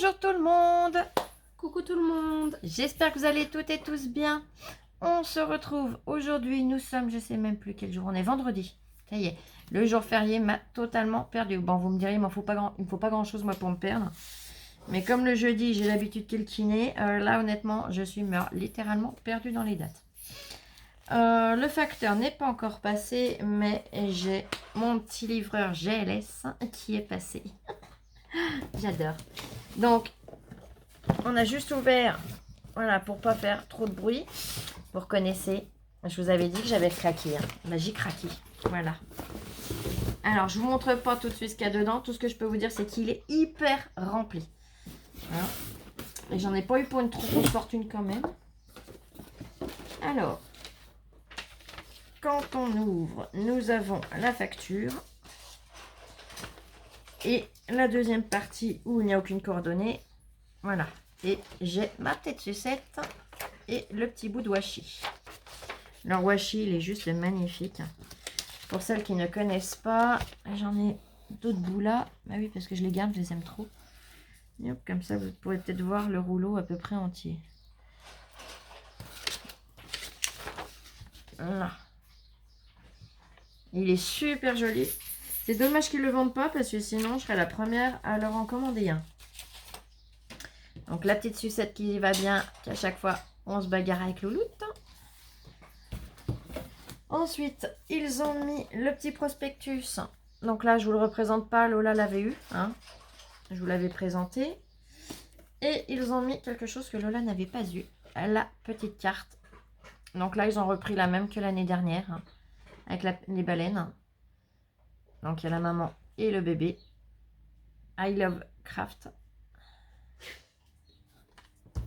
Bonjour tout le monde. Coucou tout le monde. J'espère que vous allez toutes et tous bien. On se retrouve aujourd'hui, nous sommes, je sais même plus quel jour on est, vendredi. Ça y est, le jour férié m'a totalement perdu. Bon, vous me direz, il me faut pas grand chose moi pour me perdre. Mais comme le jeudi, j'ai l'habitude qu'il kiné, là honnêtement, je suis littéralement perdue dans les dates. Le facteur n'est pas encore passé, mais j'ai mon petit livreur GLS qui est passé. J'adore. Donc, on a juste ouvert, voilà, pour pas faire trop de bruit. Vous reconnaissez, je vous avais dit que j'avais craqué. Hein. Bah, j'ai craqué. Voilà. Alors, je vous montre pas tout de suite ce qu'il y a dedans. Tout ce que je peux vous dire, c'est qu'il est hyper rempli. Voilà. Et j'en ai pas eu pour une trop grosse fortune quand même. Alors, quand on ouvre, nous avons la facture. Et la deuxième partie où il n'y a aucune coordonnée. Voilà. Et j'ai ma petite sucette et le petit bout de washi. Alors washi, il est juste magnifique. Pour celles qui ne connaissent pas, j'en ai d'autres bouts là. Bah oui, parce que je les garde, je les aime trop. Et hop, comme ça, vous pourrez peut-être voir le rouleau à peu près entier. Voilà. Il est super joli. C'est dommage qu'ils ne le vendent pas parce que sinon, je serais la première à leur en commander un. Donc la petite sucette qui va bien, qu'à chaque fois, on se bagarre avec Louloute. Ensuite, ils ont mis le petit prospectus. Donc là, je ne vous le représente pas, Lola l'avait eu. Hein. Je vous l'avais présenté. Et ils ont mis quelque chose que Lola n'avait pas eu. La petite carte. Donc là, ils ont repris la même que l'année dernière. Hein, avec les baleines. Donc il y a la maman et le bébé. I love craft.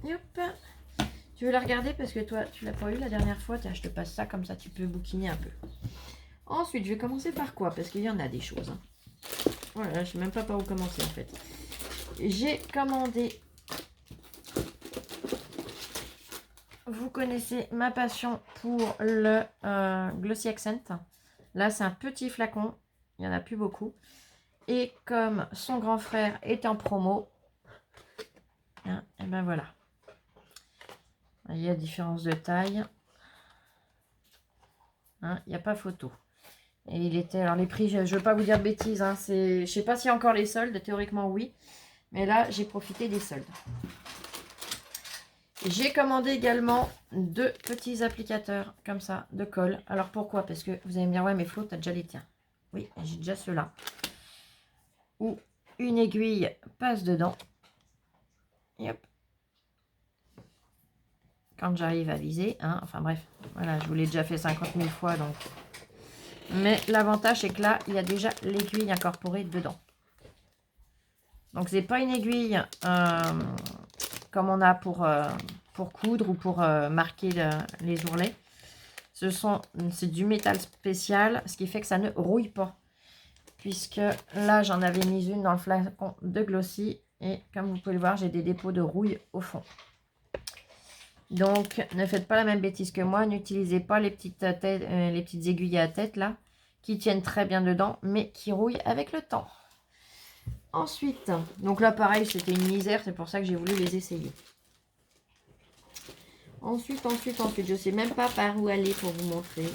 Hop. Tu veux la regarder parce que toi, tu l'as pas eu la dernière fois. Tiens, je te passe ça comme ça, tu peux bouquiner un peu. Ensuite, je vais commencer par quoi? Parce qu'il y en a des choses. Hein. Voilà, je sais même pas par où commencer en fait. J'ai commandé. Vous connaissez ma passion pour le Glossy Accent. Là, c'est un petit flacon. Il n'y en a plus beaucoup. Et comme son grand frère est en promo, hein, et ben voilà. Il y a différence de taille. Hein, il n'y a pas photo. Et il était... Alors les prix, je ne veux pas vous dire de bêtises. Hein, je ne sais pas s'il y a encore les soldes. Théoriquement, oui. Mais là, j'ai profité des soldes. J'ai commandé également 2 petits applicateurs comme ça, de colle. Alors pourquoi? Parce que vous allez me dire, ouais, mais Flo, tu as déjà les tiens. Oui, j'ai déjà ceux-là. Où une aiguille passe dedans. Et hop. Quand j'arrive à viser. Hein, enfin bref, voilà, je vous l'ai déjà fait 50 000 fois. Donc. Mais l'avantage, c'est que là, il y a déjà l'aiguille incorporée dedans. Donc, c'est pas une aiguille comme on a pour coudre ou pour marquer les ourlets. C'est du métal spécial, ce qui fait que ça ne rouille pas. Puisque là, j'en avais mis une dans le flacon de Glossy. Et comme vous pouvez le voir, j'ai des dépôts de rouille au fond. Donc, ne faites pas la même bêtise que moi. N'utilisez pas les petites aiguilles à tête là, qui tiennent très bien dedans, mais qui rouillent avec le temps. Ensuite, donc là pareil, c'était une misère, c'est pour ça que j'ai voulu les essayer. Ensuite, je ne sais même pas par où aller pour vous montrer.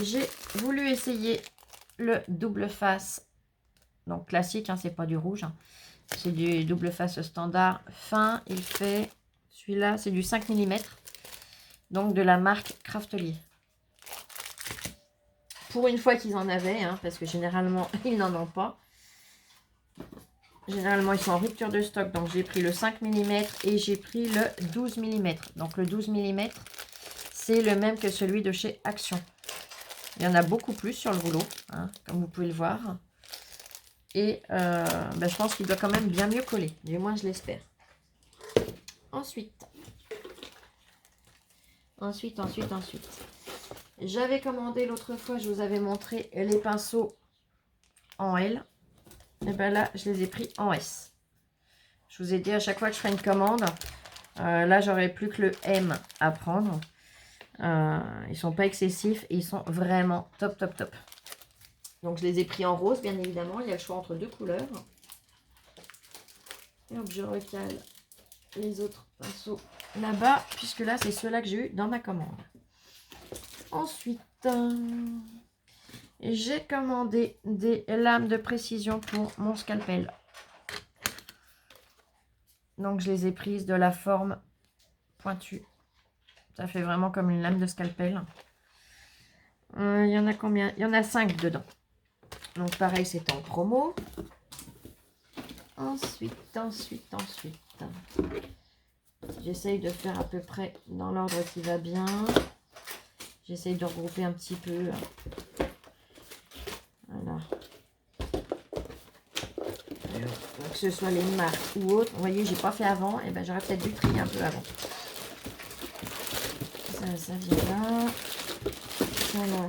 J'ai voulu essayer le double face, donc classique, hein, c'est pas du rouge, hein. C'est du double face standard fin. Il fait, celui-là, c'est du 5 mm, donc de la marque Craftelier. Pour une fois qu'ils en avaient, hein, parce que généralement, ils n'en ont pas. Généralement, ils sont en rupture de stock. Donc, j'ai pris le 5 mm et j'ai pris le 12 mm. Donc, le 12 mm, c'est le même que celui de chez Action. Il y en a beaucoup plus sur le rouleau, hein, comme vous pouvez le voir. Et ben, je pense qu'il doit quand même bien mieux coller. Du moins, je l'espère. Ensuite. J'avais commandé l'autre fois, je vous avais montré les pinceaux en L. Et bien là, je les ai pris en S. Je vous ai dit à chaque fois que je ferai une commande, là, j'aurai plus que le M à prendre. Ils sont pas excessifs et ils sont vraiment top, top, top. Donc, je les ai pris en rose, bien évidemment. Il y a le choix entre 2 couleurs. Et hop, je recale les autres pinceaux là-bas, puisque là, c'est ceux-là que j'ai eu dans ma commande. Ensuite, j'ai commandé des lames de précision pour mon scalpel. Donc, je les ai prises de la forme pointue. Ça fait vraiment comme une lame de scalpel. Il y en a combien? Il y en a 5 dedans. Donc, pareil, c'est en promo. Ensuite. J'essaye de faire à peu près dans l'ordre qui va bien. J'essaye de regrouper un petit peu. Voilà. Alors, que ce soit les marques ou autres. Vous voyez, j'ai pas fait avant. Et ben, j'aurais peut-être dû trier un peu avant. Ça vient là.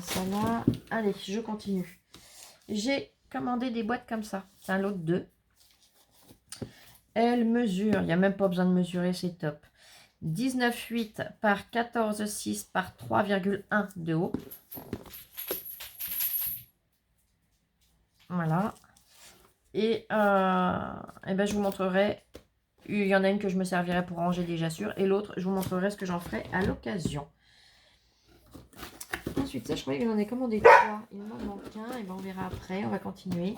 Ça là. Allez, je continue. J'ai commandé des boîtes comme ça. C'est un lot de 2. Elle mesure, il n'y a même pas besoin de mesurer, c'est top. 19,8 par 14,6 par 3,1 de haut. Voilà. Et ben je vous montrerai. Il y en a une que je me servirai pour ranger déjà sûr. Et l'autre, je vous montrerai ce que j'en ferai à l'occasion. Ensuite, ça, je croyais que j'en ai commandé 3. Il m'en manque un. Et ben on verra après. On va continuer.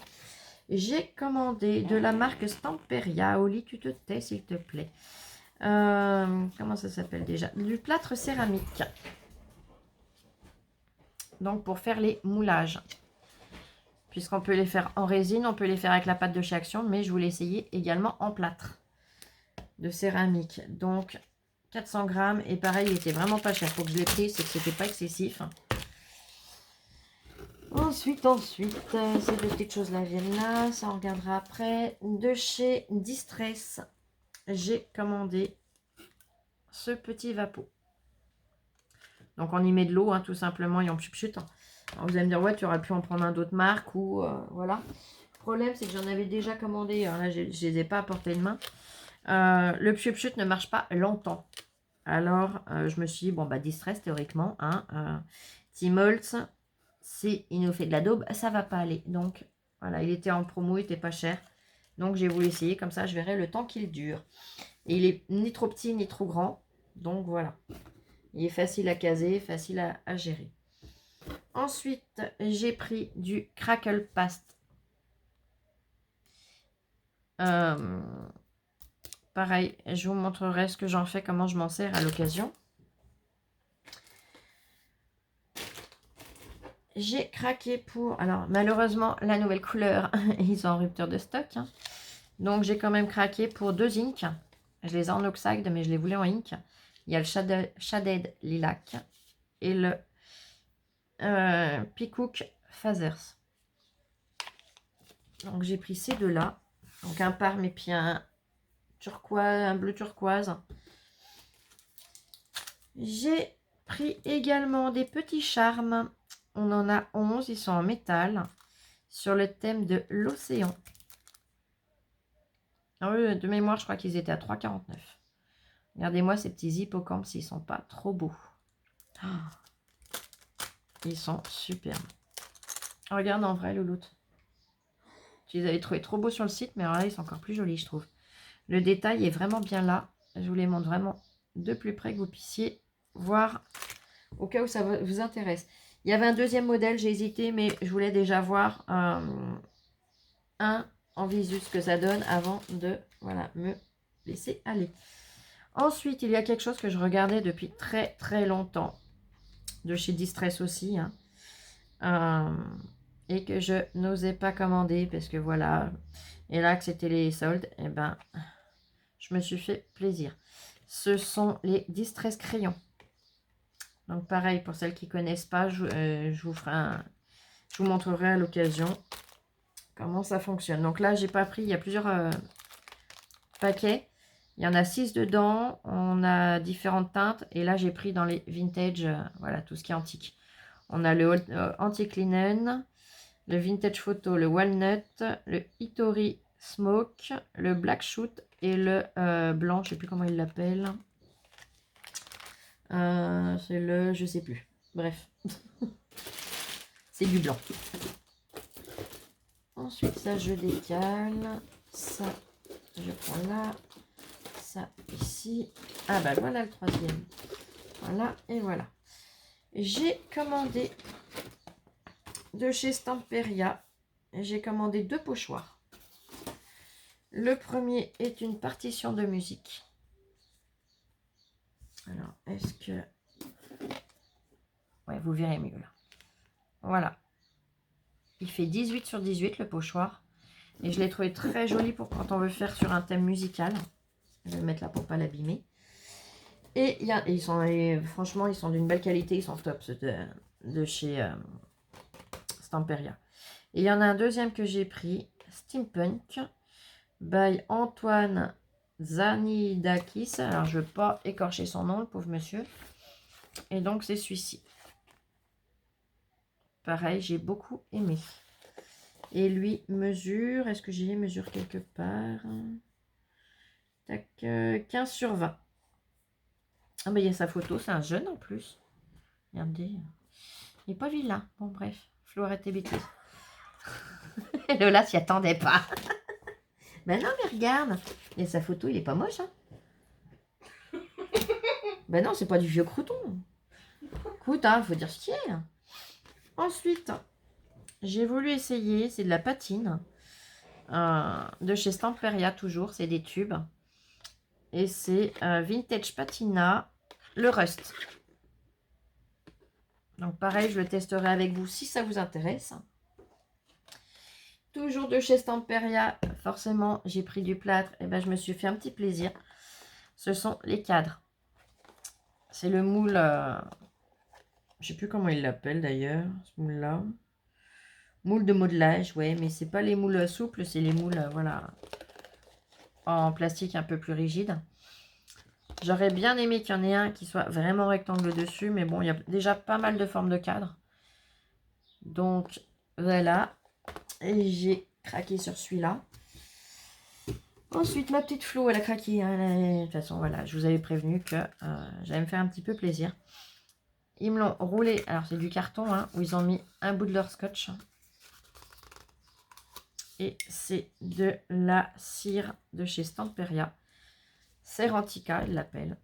J'ai commandé de la marque Stamperia. Oli, tu te tais, s'il te plaît. Comment ça s'appelle déjà? Du plâtre céramique. Donc, pour faire les moulages. Puisqu'on peut les faire en résine, on peut les faire avec la pâte de chez Action. Mais je voulais essayer également en plâtre de céramique. Donc, 400 grammes. Et pareil, il était vraiment pas cher. Faut que je l'ai pris, c'est que c'était pas excessif. Ensuite, ces deux petites choses-là viennent là. Ça, on regardera après. De chez Distress, j'ai commandé ce petit vapeau. Donc, on y met de l'eau, hein, tout simplement, et on chute. Alors, vous allez me dire, ouais, tu aurais pu en prendre un d'autre marque ou voilà. Le problème, c'est que j'en avais déjà commandé. Alors là, je ne les ai pas à portée de main. Le chute ne marche pas longtemps. Alors, je me suis dit, bon, bah, Distress, théoriquement, hein, Tmoltz, si il nous fait de la daube, ça va pas aller. Donc, voilà, il était en promo, il était pas cher. Donc, j'ai voulu essayer, comme ça, je verrai le temps qu'il dure. Et il est ni trop petit, ni trop grand. Donc, voilà. Il est facile à caser, facile à gérer. Ensuite, j'ai pris du Crackle Past. Pareil, je vous montrerai ce que j'en fais, comment je m'en sers à l'occasion. J'ai craqué pour... Alors, malheureusement, la nouvelle couleur, ils sont en rupture de stock. Hein. Donc, j'ai quand même craqué pour 2 inks. Je les ai en oxide, mais je les voulais en ink. Il y a le Shaded Lilac et le Peacock Phasers. Donc, j'ai pris ces deux-là. Donc, un parme et puis un turquoise, un bleu turquoise. J'ai pris également des petits charmes. On en a 11, ils sont en métal, sur le thème de l'océan. De mémoire, je crois qu'ils étaient à 3,49. Regardez-moi ces petits hippocampes, s'ils sont pas trop beaux. Oh, ils sont superbes. Regarde en vrai, louloute. Je les avais trouvés trop beaux sur le site, mais alors là, ils sont encore plus jolis, je trouve. Le détail est vraiment bien là. Je vous les montre vraiment de plus près, que vous puissiez voir au cas où ça vous intéresse. Il y avait un deuxième modèle, j'ai hésité, mais je voulais déjà voir un en visu ce que ça donne avant de me laisser aller. Ensuite, il y a quelque chose que je regardais depuis très très longtemps, de chez Distress aussi, hein, et que je n'osais pas commander parce que voilà, et là que c'était les soldes, et ben je me suis fait plaisir. Ce sont les Distress crayons. Donc pareil, pour celles qui ne connaissent pas, je vous montrerai à l'occasion comment ça fonctionne. Donc là, j'ai pas pris, il y a plusieurs paquets. Il y en a 6 dedans, on a différentes teintes. Et là, j'ai pris dans les vintage, voilà, tout ce qui est antique. On a le Antique Linen, le Vintage Photo, le Walnut, le Hitori Smoke, le Black Shoot et le blanc, je sais plus comment il l'appelle. C'est le... je sais plus. Bref. C'est du blanc. Ensuite, ça, je décale. Ça, je prends là, ça ici. Ah bah voilà le troisième. Voilà, et voilà. J'ai commandé de chez Stamperia, j'ai commandé 2 pochoirs. Le premier est une partition de musique. Alors, est-ce que... Ouais, vous verrez mieux là. Voilà. Il fait 18 sur 18 le pochoir. Et je l'ai trouvé très joli pour quand on veut faire sur un thème musical. Je vais le mettre là pour pas l'abîmer. Et, franchement, ils sont d'une belle qualité. Ils sont top de chez Stamperia. Et il y en a un deuxième que j'ai pris. Steampunk. By Antoine Zanidakis. Alors, je ne veux pas écorcher son nom, le pauvre monsieur. Et donc, c'est celui-ci. Pareil, j'ai beaucoup aimé. Et lui mesure, est-ce que j'ai les mesures quelque part? Tac, 15 sur 20. Ah, ben il y a sa photo, c'est un jeune en plus. Regardez. Il n'est pas vilain. Bon, bref, Flo, arrête tes bêtises. Lola s'y attendait pas. Ben non, mais regarde. Et sa photo, il est pas moche, hein. Ben non, c'est pas du vieux crouton. Écoute, hein, faut dire ce qu'il y a. Ensuite, j'ai voulu essayer, c'est de la patine. De chez Stamperia, toujours, c'est des tubes. Et c'est Vintage Patina, le Rust. Donc pareil, je le testerai avec vous si ça vous intéresse. Toujours de chez Stamperia, forcément, j'ai pris du plâtre. Et ben, je me suis fait un petit plaisir. Ce sont les cadres. C'est le moule, je sais plus comment il l'appelle d'ailleurs, ce moule-là. Moule de modelage, ouais, mais c'est pas les moules souples, c'est les moules, voilà, en plastique un peu plus rigide. J'aurais bien aimé qu'il y en ait un qui soit vraiment rectangle dessus, mais bon, il y a déjà pas mal de formes de cadres. Donc, voilà. Et j'ai craqué sur celui-là. Ensuite, ma petite Flo, elle a craqué. Hein, de toute façon, voilà, je vous avais prévenu que j'allais me faire un petit peu plaisir. Ils me l'ont roulé, alors c'est du carton, hein, où ils ont mis un bout de leur scotch. Et c'est de la cire de chez Stamperia. Serantica, ils l'appellent.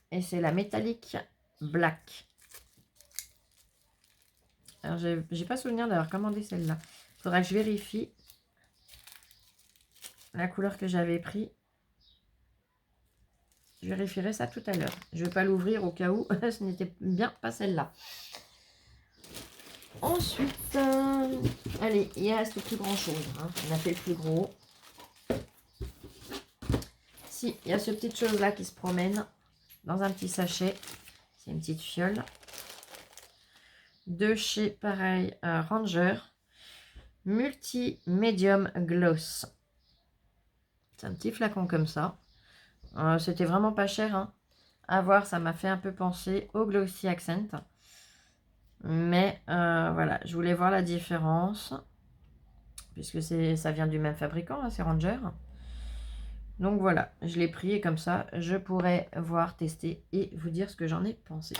Et c'est la métallique black. Alors, j'ai pas souvenir d'avoir commandé celle-là. Il faudra que je vérifie la couleur que j'avais pris. Je vérifierai ça tout à l'heure. Je ne vais pas l'ouvrir au cas où ce n'était bien pas celle-là. Ensuite, allez, il reste plus grand chose. Hein. On a fait le plus gros. Si, il y a ce petite chose-là qui se promène dans un petit sachet. C'est une petite fiole. De chez, pareil, Ranger. Multi-Medium Gloss. C'est un petit flacon comme ça. C'était vraiment pas cher. Hein. À voir, ça m'a fait un peu penser au Glossy Accent. Mais voilà, je voulais voir la différence. Puisque ça vient du même fabricant, hein, c'est Ranger. Donc voilà, je l'ai pris et comme ça, je pourrais voir, tester et vous dire ce que j'en ai pensé.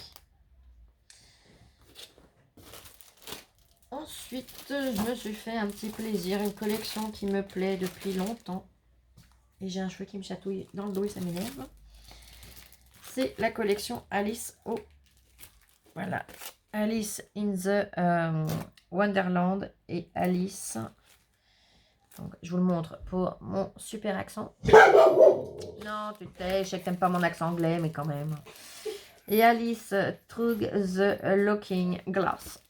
Ensuite, je me suis fait un petit plaisir, une collection qui me plaît depuis longtemps. Et j'ai un cheveu qui me chatouille dans le dos et ça m'énerve. C'est la collection Alice au... Voilà. Alice in the Wonderland et Alice... Donc, je vous le montre pour mon super accent. Non, tu sais, je sais que t'aimes pas mon accent anglais, mais quand même. Et Alice Through the Looking Glass.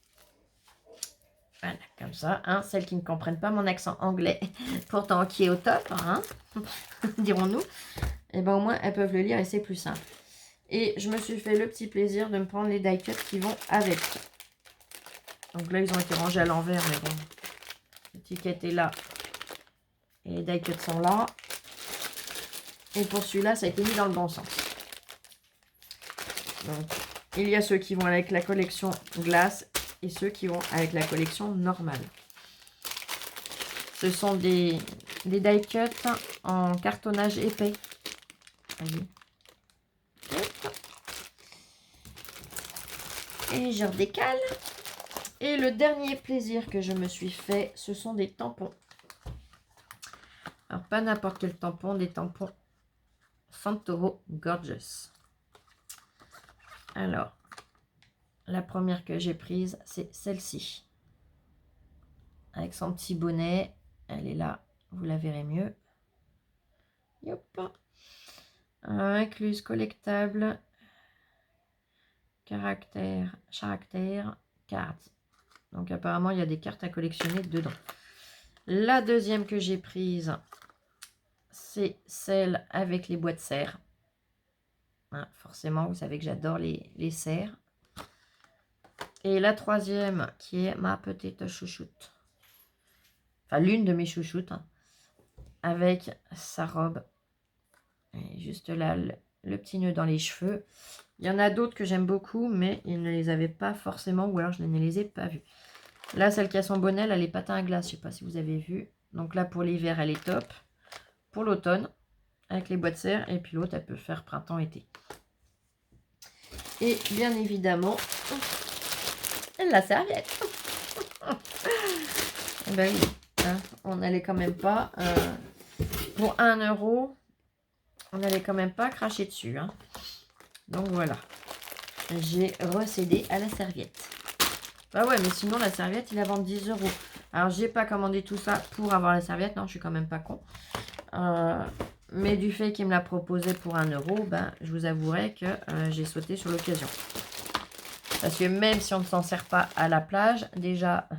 Voilà, comme ça, hein, celles qui ne comprennent pas mon accent anglais, pourtant qui est au top, hein, dirons-nous, et ben au moins elles peuvent le lire et c'est plus simple. Et je me suis fait le petit plaisir de me prendre les die cuts qui vont avec. Donc là, ils ont été rangés à l'envers, mais bon, l'étiquette est là. Et les die cuts sont là. Et pour celui-là, ça a été mis dans le bon sens. Donc, il y a ceux qui vont avec la collection glace et ceux qui vont avec la collection normale. Ce sont des die cuts en cartonnage épais. Allez. Et je redécale. Et le dernier plaisir que je me suis fait, ce sont des tampons. pas n'importe quel tampon, des tampons Santoro Gorgeous. Alors, la première que j'ai prise, c'est celle-ci. Avec son petit bonnet. Elle est là, vous la verrez mieux. Yop. Incluse collectable. Caractère, carte. Donc apparemment, il y a des cartes à collectionner dedans. La deuxième que j'ai prise, c'est celle avec les boîtes serres. Hein, forcément, vous savez que j'adore les serres. Et la troisième, qui est ma petite chouchoute. Enfin, l'une de mes chouchoutes. Hein, avec sa robe. Et juste là, le petit nœud dans les cheveux. Il y en a d'autres que j'aime beaucoup, mais ils ne les avaient pas forcément, ou alors je ne les ai pas vus. Là, celle qui a son bonnet, elle a les patins à glace. Je ne sais pas si vous avez vu. Donc là, pour l'hiver, elle est top. Pour l'automne, avec les boîtes serres. Et puis l'autre, elle peut faire printemps-été. Et bien évidemment, la serviette. Ben oui, hein, on n'allait quand même pas... pour 1 €, on n'allait quand même pas cracher dessus. Hein. Donc voilà. J'ai recédé à la serviette. Bah ouais, mais sinon la serviette, il la vend 10 €. Alors j'ai pas commandé tout ça pour avoir la serviette. Non, je suis quand même pas con. Mais du fait qu'il me l'a proposé pour 1 €, ben, je vous avouerai que j'ai sauté sur l'occasion. Parce que même si on ne s'en sert pas à la plage, déjà,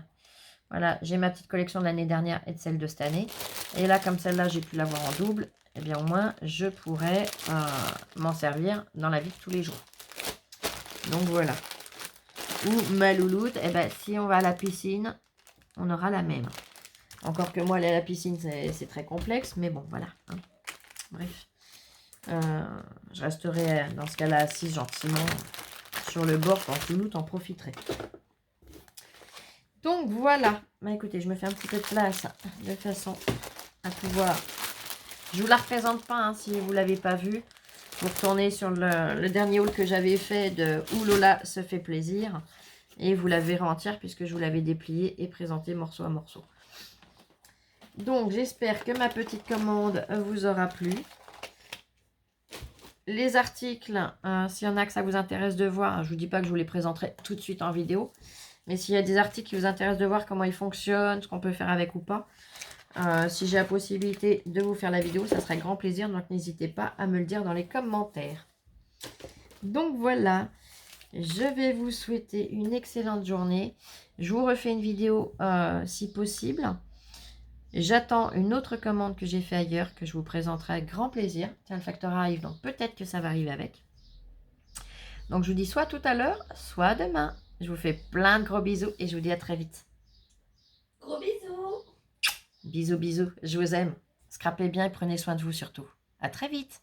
voilà, j'ai ma petite collection de l'année dernière et de celle de cette année. Et là, comme celle-là, j'ai pu l'avoir en double. Eh bien, au moins, je pourrais m'en servir dans la vie de tous les jours. Donc, voilà. Ou ma louloute, eh ben, si on va à la piscine, on aura la même. Encore que moi, aller à la piscine, c'est très complexe. Mais bon, voilà. Hein. Bref. Je resterai dans ce cas-là assise gentiment sur le bord quand louloute en profiterai. Donc, voilà. Bah, écoutez, je me fais un petit peu de place de façon à pouvoir... Je vous la représente pas hein, si vous ne l'avez pas vue. Vous retournez sur le dernier haul que j'avais fait de Oulola se fait plaisir. Et vous la verrez entière puisque je vous l'avais dépliée et présentée morceau à morceau. Donc j'espère que ma petite commande vous aura plu. Les articles, s'il y en a que ça vous intéresse de voir, je ne vous dis pas que je vous les présenterai tout de suite en vidéo. Mais s'il y a des articles qui vous intéressent de voir comment ils fonctionnent, ce qu'on peut faire avec ou pas. Si j'ai la possibilité de vous faire la vidéo, ça serait grand plaisir. Donc, n'hésitez pas à me le dire dans les commentaires. Donc, voilà. Je vais vous souhaiter une excellente journée. Je vous refais une vidéo si possible. J'attends une autre commande que j'ai fait ailleurs, que je vous présenterai avec grand plaisir. Tiens, le facteur arrive, donc peut-être que ça va arriver avec. Donc, je vous dis soit tout à l'heure, soit demain. Je vous fais plein de gros bisous et je vous dis à très vite. Gros bisous. Bisous, bisous. Je vous aime. Scrapez bien et prenez soin de vous surtout. À très vite.